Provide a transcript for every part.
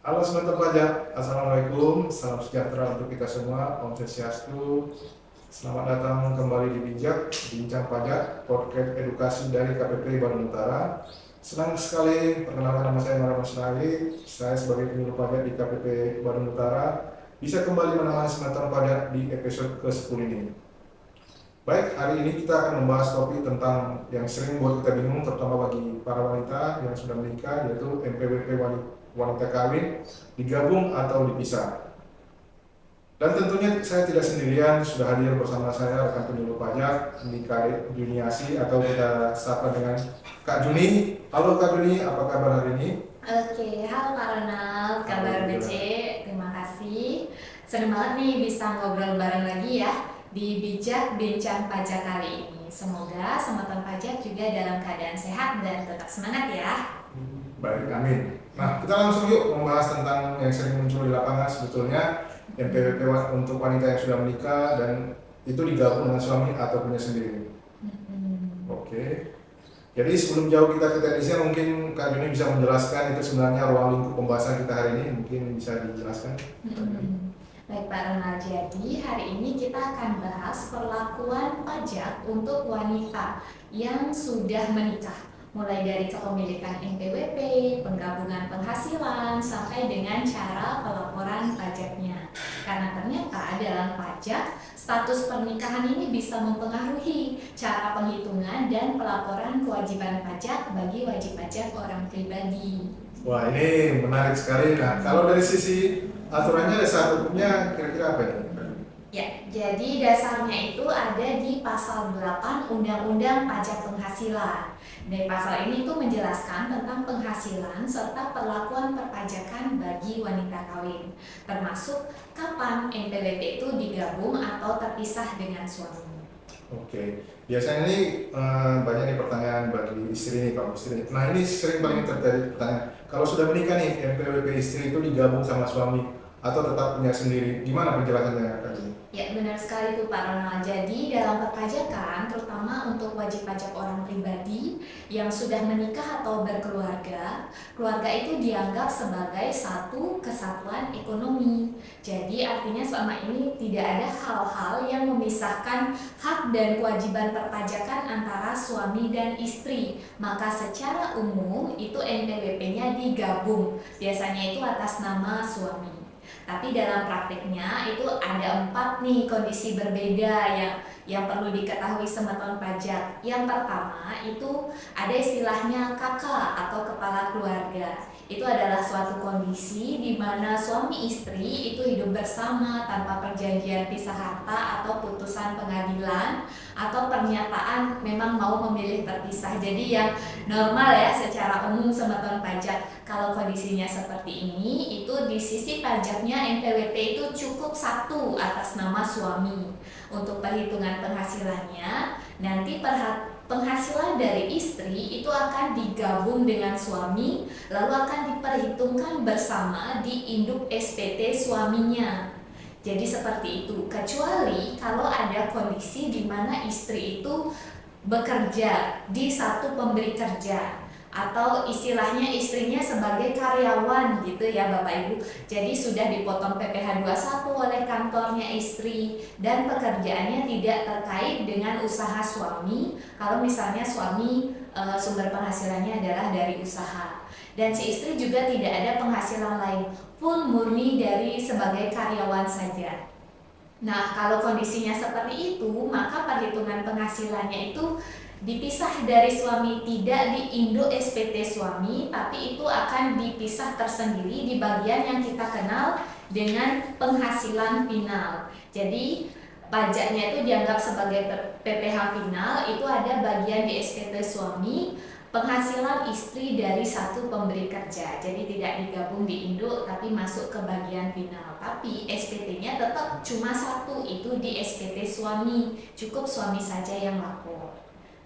Halo Sobat Pajak, Assalamualaikum, salam sejahtera untuk kita semua, Om Swastiastu. Selamat datang kembali di Bijak, Bincang Pajak, podcast edukasi dari KPP Bandung Utara. Senang sekali, perkenalkan nama saya Mara Masnali, saya sebagai penyuluh pajak di KPP Bandung Utara, bisa kembali menemani Sobat Pajak di episode ke-10 ini. Baik, hari ini kita akan membahas topik tentang yang sering buat kita bingung, terutama bagi para wanita yang sudah menikah, yaitu NPWP wanita kawin, digabung atau dipisah. Dan tentunya saya tidak sendirian, sudah hadir bersama saya rekan penyuluh pajak, Nika Juniasi atau kita sapa dengan Kak Juni. Halo Kak Juni, apa kabar hari ini? Oke, halo Kak Ronald, kabar BC, terima kasih. Senang banget nih bisa ngobrol bareng lagi ya di Bijak Bincang Pajak kali ini. Semoga sobat pajak juga dalam keadaan sehat dan tetap semangat ya. Baik, amin. Nah, kita langsung yuk membahas tentang yang sering muncul di lapangan sebetulnya NPWP untuk wanita yang sudah menikah dan itu digabung dengan suami atau punya sendiri. Oke. Jadi sebelum jauh kita ke teknisnya, mungkin Kak Juni bisa menjelaskan itu sebenarnya ruang lingkup pembahasan kita hari ini, mungkin bisa dijelaskan. Baik Pak Ronald, jadi hari ini kita akan bahas perlakuan pajak untuk wanita yang sudah menikah, mulai dari kepemilikan NPWP, penggabungan penghasilan, sampai dengan cara pelaporan pajaknya. Karena ternyata dalam pajak, status pernikahan ini bisa mempengaruhi cara penghitungan dan pelaporan kewajiban pajak bagi wajib pajak orang pribadi. Wah, ini menarik sekali. Nah, kalau dari sisi aturannya, dasar hukumnya kira-kira apa ini? Ya, jadi dasarnya itu ada di pasal 8 Undang-Undang Pajak Penghasilan. Dari pasal ini itu menjelaskan tentang penghasilan serta perlakuan perpajakan bagi wanita kawin, termasuk kapan NPWP itu digabung atau terpisah dengan suami. Oke, biasanya ini banyak nih pertanyaan bagi istri nih, kalau istri. Nah, ini sering paling terjadi pertanyaan. Kalau sudah menikah nih, NPWP istri itu digabung sama suami atau tetap punya sendiri? Gimana penjelasannya Kak Juni? Ya, benar sekali tuh Pak Ronald. Jadi dalam perpajakan, terutama untuk wajib pajak orang pribadi yang sudah menikah atau berkeluarga, keluarga itu dianggap sebagai satu kesatuan ekonomi. Jadi artinya selama ini tidak ada hal-hal yang memisahkan hak dan kewajiban perpajakan antara suami dan istri. Maka secara umum itu NPWP-nya digabung. Biasanya itu atas nama suami. Tapi dalam praktiknya itu ada 4 nih kondisi berbeda yang perlu diketahui semeton pajak. Yang pertama itu ada istilahnya kakak atau kepala keluarga. Itu adalah suatu kondisi di mana suami istri itu hidup bersama tanpa perjanjian pisah harta atau putusan pengadilan atau pernyataan memang mau memilih terpisah. Jadi yang normal ya secara umum semeton pajak. Kalau kondisinya seperti ini, itu di sisi pajaknya NPWP itu cukup satu atas nama suami. Untuk perhitungan penghasilannya, nanti penghasilan dari istri itu akan digabung dengan suami, lalu akan diperhitungkan bersama di induk SPT suaminya. Jadi seperti itu, kecuali kalau ada kondisi di mana istri itu bekerja di satu pemberi kerja atau istilahnya istrinya sebagai karyawan gitu ya Bapak Ibu. Jadi sudah dipotong PPh 21 oleh kantornya istri dan pekerjaannya tidak terkait dengan usaha suami. Kalau misalnya suami sumber penghasilannya adalah dari usaha dan si istri juga tidak ada penghasilan lain, full murni dari sebagai karyawan saja. Nah, kalau kondisinya seperti itu, maka perhitungan penghasilannya itu dipisah dari suami, tidak di induk SPT suami, tapi itu akan dipisah tersendiri di bagian yang kita kenal dengan penghasilan final. Jadi pajaknya itu dianggap sebagai PPh final, itu ada bagian di SPT suami, penghasilan istri dari satu pemberi kerja. Jadi tidak digabung di induk tapi masuk ke bagian final. Tapi SPT-nya tetap cuma satu, itu di SPT suami. Cukup suami saja yang lapor.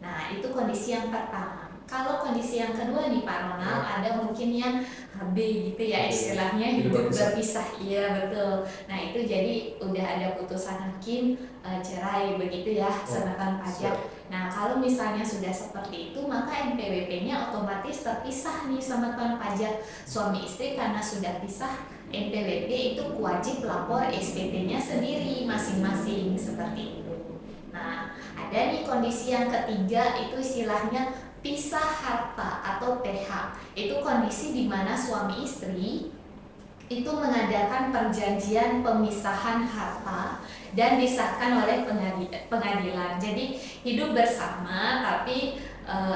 Nah, itu kondisi yang pertama. Kalau kondisi yang kedua nih Pak Ronald, ada mungkin yang HB gitu ya istilahnya, hidup berpisah. Iya betul. Nah itu jadi udah ada putusan hakim cerai begitu ya, senapan pajak. Nah kalau misalnya sudah seperti itu, maka NPWP-nya otomatis terpisah nih senapan pajak. Suami istri karena sudah pisah, NPWP itu wajib lapor SPT-nya sendiri masing-masing seperti itu. Nah ada nih kondisi yang ketiga, itu istilahnya pisah harta atau PH. Itu kondisi di mana suami istri itu mengadakan perjanjian pemisahan harta dan disahkan oleh pengadilan. Jadi hidup bersama tapi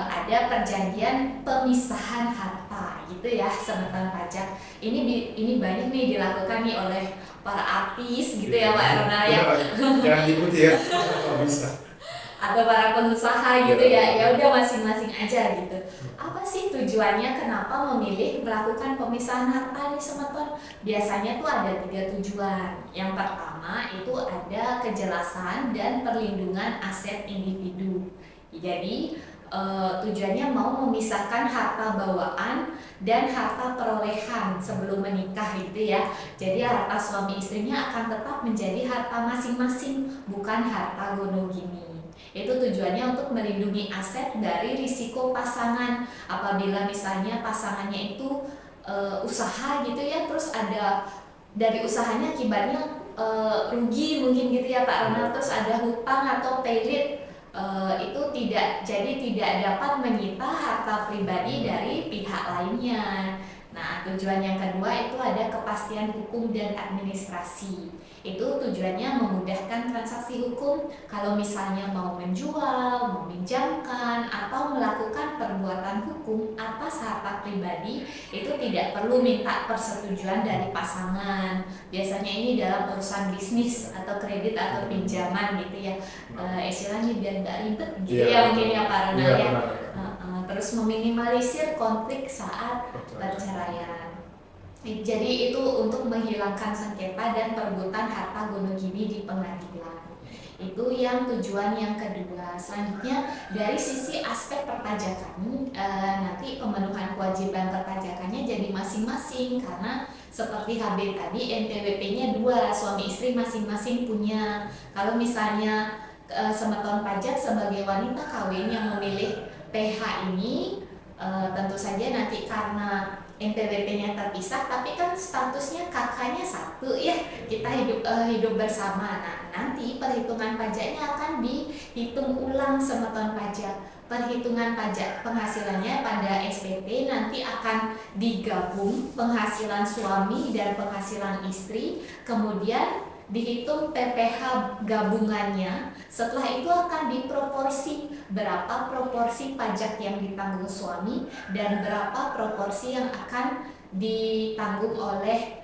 ada perjanjian pemisahan harta gitu ya, senapan pajak. Ini banyak nih dilakukan nih oleh para artis gitu ya Pak Ronald ya. Jangan diikuti ya, kalau bisa. Atau para pengusaha gitu ya udah masing-masing aja gitu. Apa sih tujuannya, kenapa memilih melakukan pemisahan harta nih teman-teman? Biasanya tuh ada 3 tujuan. Yang pertama itu ada kejelasan dan perlindungan aset individu. Jadi tujuannya mau memisahkan harta bawaan dan harta perolehan sebelum menikah gitu ya. Jadi harta suami istrinya akan tetap menjadi harta masing-masing, bukan harta gonogini. Itu tujuannya untuk melindungi aset dari risiko pasangan. Apabila misalnya pasangannya itu usaha gitu ya, terus ada dari usahanya akibatnya rugi mungkin gitu ya Pak Ronald, terus ada hutang atau payment, itu tidak dapat menyita harta pribadi dari pihak lainnya. Nah tujuan yang kedua itu ada kepastian hukum dan administrasi. Itu tujuannya memudahkan transaksi hukum kalau misalnya mau menjual, meminjamkan, atau melakukan perbuatan hukum atas harta pribadi, itu tidak perlu minta persetujuan dari pasangan. Biasanya ini dalam urusan bisnis atau kredit atau pinjaman gitu ya, istilahnya biar nggak ribet gitu ya mungkin ya Pak Ronald ya. Terus meminimalisir konflik saat perceraian. Jadi itu untuk menghilangkan sengketa dan perebutan harta gonogini di pengadilan. Itu yang tujuan yang kedua. Selanjutnya dari sisi aspek perpajakan, nanti pemenuhan kewajiban perpajakannya jadi masing-masing, karena seperti HB tadi NPWP-nya 2, suami istri masing-masing punya. Kalau misalnya semeton pajak sebagai wanita kawin yang memilih PH ini, tentu saja nanti karena NPWP-nya terpisah, tapi kan statusnya kakaknya satu ya, kita hidup bersama. Nah nanti perhitungan pajaknya akan dihitung ulang semeton pajak. Perhitungan pajak penghasilannya pada SPT nanti akan digabung penghasilan suami dan penghasilan istri, kemudian dihitung PPh gabungannya. Setelah itu akan diproporsi berapa proporsi pajak yang ditanggung suami dan berapa proporsi yang akan ditanggung oleh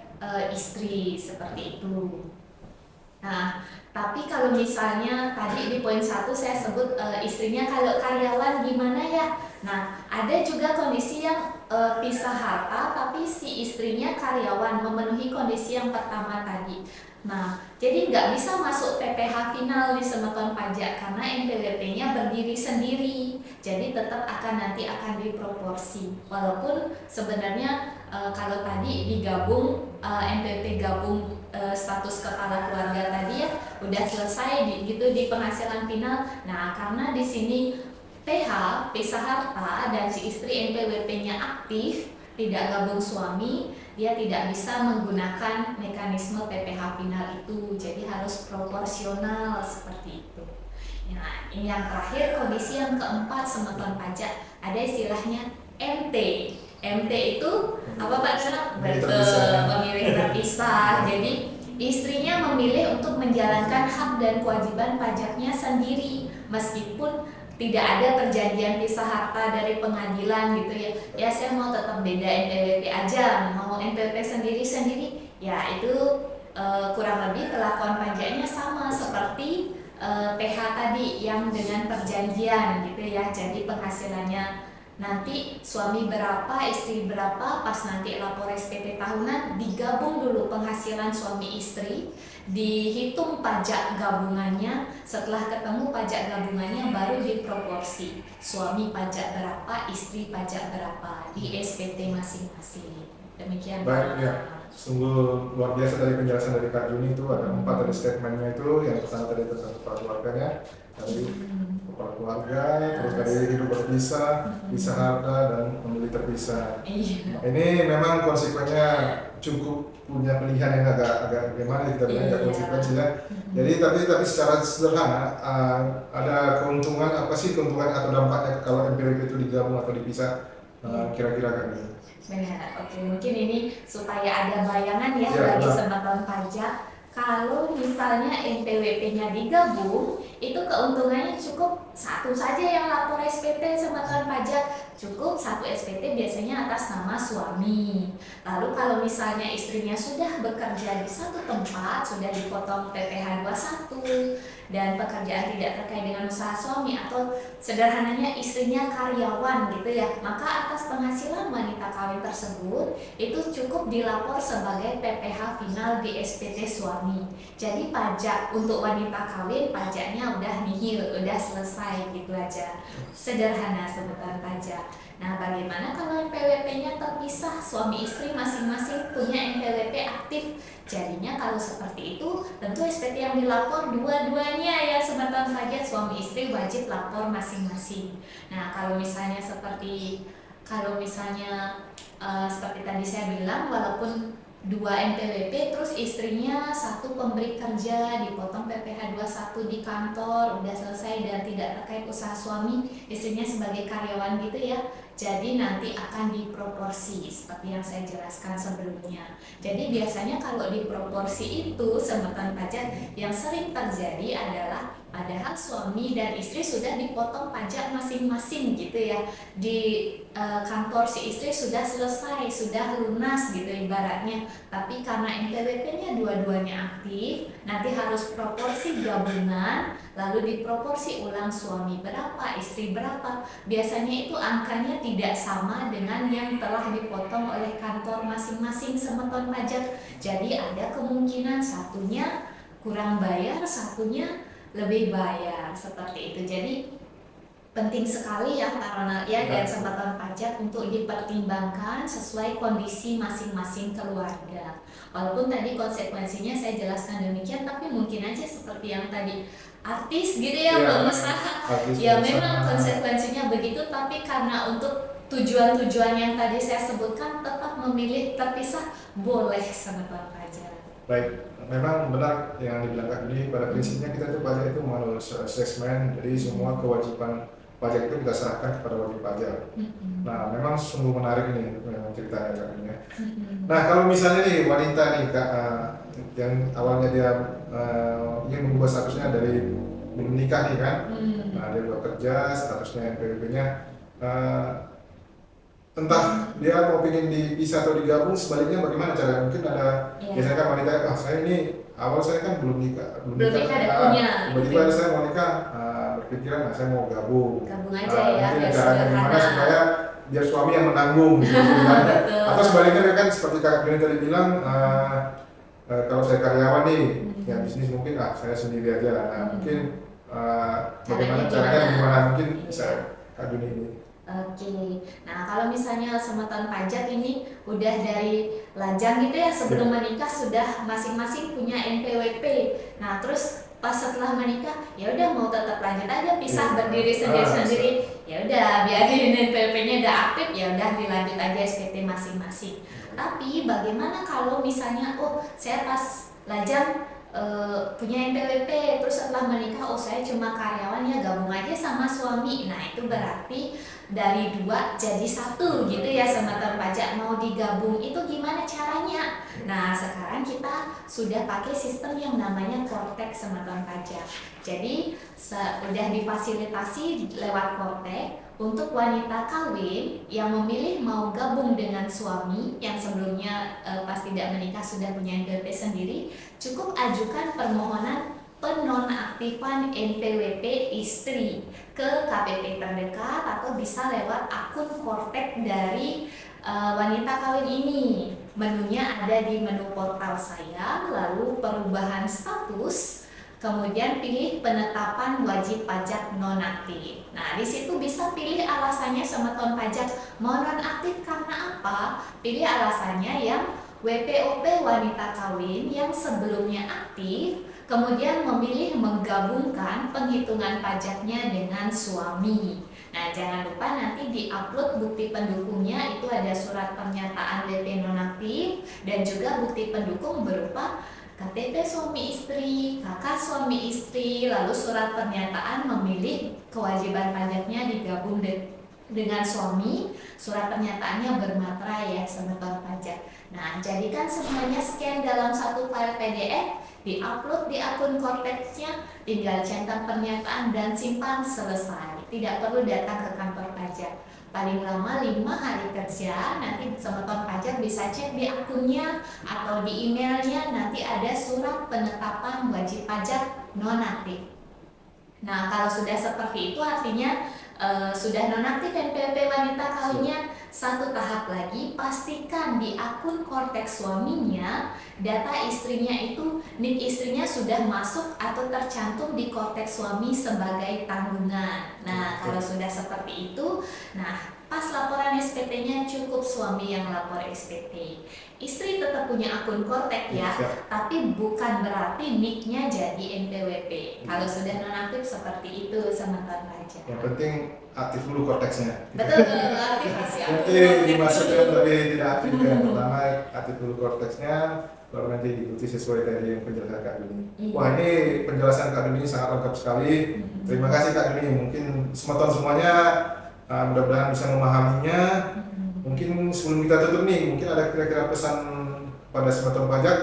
istri, seperti itu. Nah, tapi kalau misalnya tadi di poin 1 saya sebut istrinya kalau karyawan gimana ya? Nah, ada juga kondisi yang pisah harta tapi si istrinya karyawan, memenuhi kondisi yang pertama tadi. Nah, jadi nggak bisa masuk PPh final di semeton pajak karena NPWP-nya berdiri sendiri. Jadi tetap nanti akan diproporsi. Walaupun sebenarnya kalau tadi digabung NPWP gabung status kepala keluarga tadi ya udah selesai di penghasilan final. Nah, karena di sini PH pisah harta dan si istri NPWP-nya aktif, tidak gabung suami, dia tidak bisa menggunakan mekanisme PPh final itu, jadi harus proporsional seperti itu. Nah, ini yang terakhir, kondisi yang keempat semeton pajak, ada istilahnya MT. MT itu apa Pak Ronald? Pemilih terpisah. Jadi istrinya memilih untuk menjalankan hak dan kewajiban pajaknya sendiri, meskipun tidak ada perjanjian pisah harta dari pengadilan gitu ya. Ya saya mau tetap beda NPWP aja, mau NPWP sendiri-sendiri. Ya itu kurang lebih kelakuan pajaknya sama seperti PH tadi yang dengan perjanjian gitu ya. Jadi penghasilannya nanti suami berapa, istri berapa, pas nanti lapor SPT tahunan digabung dulu penghasilan suami istri, dihitung pajak gabungannya, setelah ketemu pajak gabungannya baru diproporsi suami pajak berapa, istri pajak berapa di SPT masing-masing. Demikian. Baik, ya. Sungguh luar biasa dari penjelasan dari Kak Juni itu ada 4 tadi statementnya itu. Yang pertama tadi tentang kepala keluarganya, dari kepala keluarga, terus dari hidup berpisah, pisah harta, dan memilih terpisah. Ini memang konsekuensinya cukup punya pilihan yang agak gimana kita bilang agak konsekuensinya. Jadi tapi secara sederhana ada keuntungan apa sih keuntungan atau dampaknya kalau NPWP itu digabung atau dipisah kira-kira kan gitu. Benar, oke, mungkin ini supaya ada bayangan ya bagi benar. sobat pajak. Kalau misalnya NPWP-nya digabung, itu keuntungannya cukup satu saja yang lapor SPT sobat pajak, cukup satu SPT biasanya atas nama suami. Lalu kalau misalnya istrinya sudah bekerja di satu tempat, sudah dipotong PPh 21 dan pekerjaan tidak terkait dengan usaha suami, atau sederhananya istrinya karyawan gitu ya, maka atas penghasilan wanita kawin tersebut itu cukup dilapor sebagai PPh final di SPT suami. Jadi pajak untuk wanita kawin pajaknya udah nihil, udah selesai gitu aja. Sederhana sebutan pajak. Nah, bagaimana kalau NPWP-nya terpisah, suami istri masing-masing punya NPWP aktif? Jadinya kalau seperti itu, tentu SPT yang dilapor dua-duanya ya sobat pajak, suami istri wajib lapor masing-masing. Nah, kalau misalnya seperti tadi saya bilang, walaupun 2 NPWP terus istrinya satu pemberi kerja, dipotong PPh 21 di kantor, udah selesai dan tidak terkait usaha suami, istrinya sebagai karyawan gitu ya. Jadi nanti akan diproporsi seperti yang saya jelaskan sebelumnya. Jadi biasanya kalau diproporsi itu sebutan pajak yang sering terjadi adalah padahal suami dan istri sudah dipotong pajak masing-masing gitu ya. Di kantor si istri sudah selesai, sudah lunas gitu ibaratnya. Tapi karena NPWP-nya dua-duanya aktif, nanti harus proporsi gabungan, lalu diproporsi ulang suami berapa, istri berapa. Biasanya itu angkanya tidak sama dengan yang telah dipotong oleh kantor masing-masing semeton pajak. Jadi ada kemungkinan satunya kurang bayar, satunya lebih bayar, seperti itu. Jadi penting sekali ya karena ya dan semeton pajak untuk dipertimbangkan sesuai kondisi masing-masing keluarga. Walaupun tadi konsekuensinya saya jelaskan demikian, tapi mungkin aja seperti yang tadi artis gitu ya, pengusaha ya memang konsekuensinya begitu, tapi karena untuk tujuan-tujuan yang tadi saya sebutkan tetap memilih terpisah, boleh semeton pajak. Baik, memang benar yang dibilang Kak Juni, pada prinsipnya kita itu pajak itu manual assessment, jadi semua kewajiban pajak itu kita serahkan kepada wajib pajak. Nah, memang sungguh menarik ini ceritanya Kak Juni. Nah, kalau misalnya nih wanita nih Kak, yang awalnya dia ingin mengubah statusnya dari belum nikah nih kan, nah dia bekerja, statusnya NPWP-nya entah dia mau pingin dipisah atau digabung, sebaliknya bagaimana caranya? Mungkin ada biasanya kan wanita, saya ini awal saya kan belum nikah tiba-tiba saya mau nikah, berpikiran saya mau gabung aja ya, mungkin caranya gimana supaya biar suami yang menanggung gitu, atau sebaliknya kan seperti Kak Gini tadi bilang, kalau saya karyawan nih ya bisnis mungkin saya sendiri aja, nah mungkin bagaimana caranya mungkin bisa Kak Gini ini. Oke, nah kalau misalnya semeton pajak ini udah dari lajang gitu ya, sebelum menikah sudah masing-masing punya NPWP. Nah terus pas setelah menikah ya udah mau tetap lanjut aja pisah berdiri sendiri-sendiri, ya udah biarin NPWP-nya udah aktif, ya udah dilanjut aja SPT masing-masing. Tapi bagaimana kalau misalnya saya pas lajang punya NPWP, terus setelah menikah saya cuma karyawan, ya gabung aja sama suami. Nah itu berarti dari 2 jadi 1 gitu ya semeton pajak. Mau digabung itu gimana caranya? Nah sekarang kita sudah pakai sistem yang namanya Kortek semeton pajak. Jadi udah difasilitasi lewat Kortek untuk wanita kawin yang memilih mau gabung dengan suami yang sebelumnya pas tidak menikah sudah punya NPWP sendiri, cukup ajukan permohonan penonaktifan NPWP istri ke KPP terdekat atau bisa lewat akun Kortek dari wanita kawin ini. Menunya ada di menu portal saya, lalu perubahan status, kemudian pilih penetapan wajib pajak nonaktif. Nah, di situ bisa pilih alasannya sematon pajak mau nonaktif karena apa? Pilih alasannya yang WPOP wanita kawin yang sebelumnya aktif, kemudian memilih menggabungkan penghitungan pajaknya dengan suami. Nah, jangan lupa nanti di-upload bukti pendukungnya, itu ada surat pernyataan WP nonaktif dan juga bukti pendukung berupa KTP suami istri, kakak suami istri, lalu surat pernyataan memilih kewajiban pajaknya digabung dengan suami, surat pernyataannya bermaterai ya sematon pajak. Nah, jadikan semuanya scan dalam satu file PDF, di-upload di akun Korteksnya, tinggal centang pernyataan dan simpan, selesai. Tidak perlu datang ke kantor pajak. Paling lama 5 hari kerja, nanti sematon pajak bisa cek di akunnya atau di emailnya, nanti ada surat penetapan wajib pajak nonaktif. Nah, kalau sudah seperti itu artinya sudah nonaktif NPWP wanita kawinnya. Satu tahap lagi, pastikan di akun Korteks suaminya data istrinya itu, NIK istrinya sudah masuk atau tercantum di Korteks suami sebagai tanggungan. Nah, kalau sudah seperti itu, nah pas laporan SPT-nya cukup suami yang lapor SPT. Istri tetap punya akun Kortek ya, tapi bukan berarti NIK-nya jadi NPWP. Kalau sudah nonaktif seperti itu sematon pajak. Yang penting aktif dulu Korteksnya. Betul, aktivasi akun Nanti Korteks. dimasukkan tapi tidak aktif yang pertama aktif dulu Korteksnya, baru nanti diikuti sesuai dari yang penjelasan Kak Duni. Wah, ini penjelasan Kak Duni sangat lengkap sekali. Terima kasih Kak Duni. Mungkin sematon semuanya mudah-mudahan bisa memahaminya. Mungkin sebelum kita tutup nih, mungkin ada kira-kira pesan pada sematon pajak.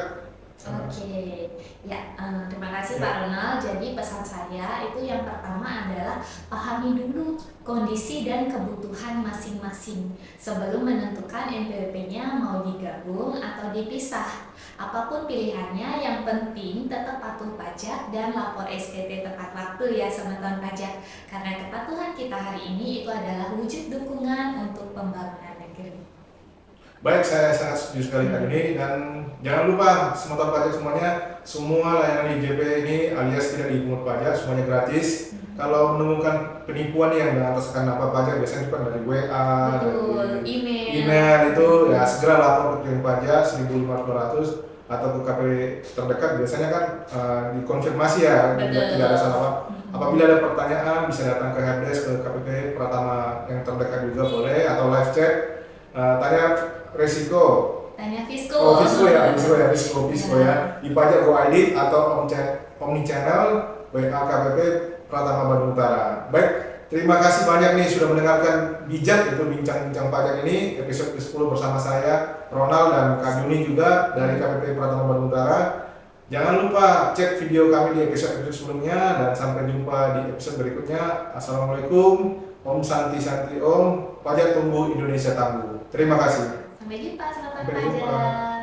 Oke, ya terima kasih Pak Ronald. Jadi pesan saya itu yang pertama adalah pahami dulu kondisi dan kebutuhan masing-masing sebelum menentukan NPWP-nya mau digabung atau dipisah. Apapun pilihannya, yang penting tetap patuh pajak dan lapor SPT tepat waktu ya sematon pajak. Karena kepatuhan kita hari ini itu adalah wujud dukungan untuk pembangunan negeri. Baik, saya sangat setuju sekali Kak Duni, dan jangan lupa sematon pajak semuanya, semua layanan di JP ini alias tidak dipungut pajak, semuanya gratis. Kalau menemukan penipuan yang mengataskan nama pajak, biasanya itu kan dari WA, betul, dari email itu ya segera lapor ke Dirjen Pajak 1.500 atau ke KPP terdekat, biasanya kan dikonfirmasi ya, tidak ada salah. Apabila ada pertanyaan bisa datang ke helpdesk ke KPP Pratama yang terdekat juga boleh, atau live chat tanya risiko. Tanya Fisco. Oh, Fisco ya. Di Pajak Go ID atau Omni Channel WA KPP Pratama Bandung Utara. Baik, terima kasih banyak nih sudah mendengarkan bijak itu bincang-bincang pajak ini episode ke-10 bersama saya Ronald dan Kak Duni juga dari KPP Pratama Bandung Utara. Jangan lupa cek video kami di episode sebelumnya, dan sampai jumpa di episode berikutnya. Assalamualaikum, Om Santi Santi Om, pajak tumbuh Indonesia tangguh. Terima kasih. Sampai jumpa, selamat Sampai jumpa. pajak.